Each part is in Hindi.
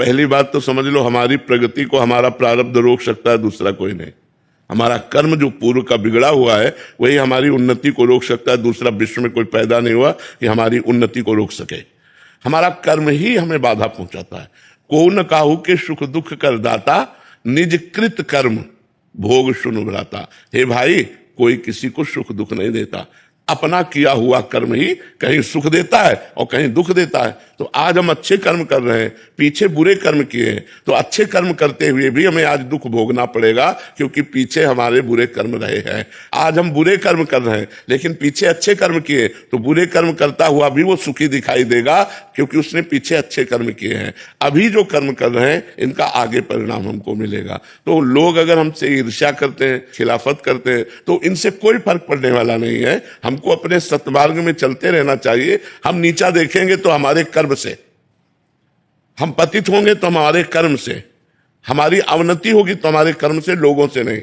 पहली बात तो समझ लो, हमारी प्रगति को हमारा प्रारब्ध रोक सकता है, दूसरा कोई नहीं। हमारा कर्म जो पूर्व का बिगड़ा हुआ है वही हमारी उन्नति को रोक सकता है, दूसरा विश्व में कोई पैदा नहीं हुआ कि हमारी उन्नति को रोक सके। हमारा कर्म ही हमें बाधा पहुंचाता है। को न काहू के सुख दुख कर दाता, निज कृत कर्म भोग सुन भ्राता। हे भाई, कोई किसी को सुख दुख नहीं देता, अपना किया हुआ कर्म ही कहीं सुख देता है और कहीं दुख देता है। तो आज हम अच्छे कर्म कर रहे हैं, पीछे बुरे कर्म किए हैं, तो अच्छे कर्म करते हुए भी हमें आज दुख भोगना पड़ेगा, क्योंकि पीछे हमारे बुरे कर्म रहे हैं। आज हम बुरे कर्म कर रहे हैं लेकिन पीछे अच्छे कर्म किए, तो बुरे कर्म करता हुआ भी वो सुखी दिखाई देगा, क्योंकि उसने पीछे अच्छे कर्म किए हैं। अभी जो कर्म कर रहे हैं इनका आगे परिणाम हमको मिलेगा। तो लोग अगर हमसे ईर्ष्या करते हैं, खिलाफत करते हैं, तो इनसे कोई फर्क पड़ने वाला नहीं है। हमको अपने सत्मार्ग में चलते रहना चाहिए। हम नीचा देखेंगे तो हमारे कर्म से, हम पतित होंगे तो हमारे कर्म से, हमारी अवनति होगी तो हमारे कर्म से, लोगों से नहीं।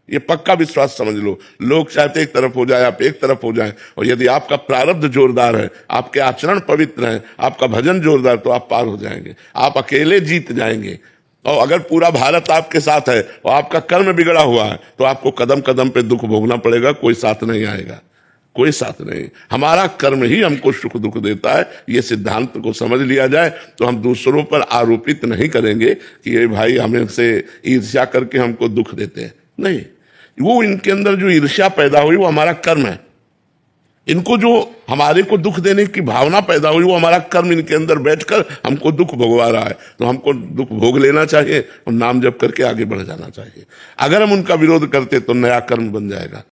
ये पक्का विश्वास समझ लो। लोग चाहते एक तरफ हो जाए, आप एक तरफ हो जाए, और यदि आपका प्रारब्ध जोरदार है, आपके आचरण पवित्र हैं, आपका भजन जोरदार, तो आप पार हो जाएंगे, आप अकेले जीत जाएंगे। और अगर पूरा भारत आपके साथ है और आपका कर्म बिगड़ा हुआ है, तो आपको कदम कदम पे दुख भोगना पड़ेगा, कोई साथ नहीं आएगा, कोई साथ नहीं। हमारा कर्म ही हमको सुख दुख देता है। ये सिद्धांत को समझ लिया जाए तो हम दूसरों पर आरोपित नहीं करेंगे कि ये भाई हमें से ईर्ष्या करके हमको दुख देते हैं। नहीं, वो इनके अंदर जो ईर्ष्या पैदा हुई वो हमारा कर्म है। इनको जो हमारे को दुख देने की भावना पैदा हुई वो हमारा कर्म इनके अंदर बैठकर हमको दुख भोगवा रहा है। तो हमको दुख भोग लेना चाहिए और नाम जप करके आगे बढ़ जाना चाहिए। अगर हम उनका विरोध करते तो नया कर्म बन जाएगा।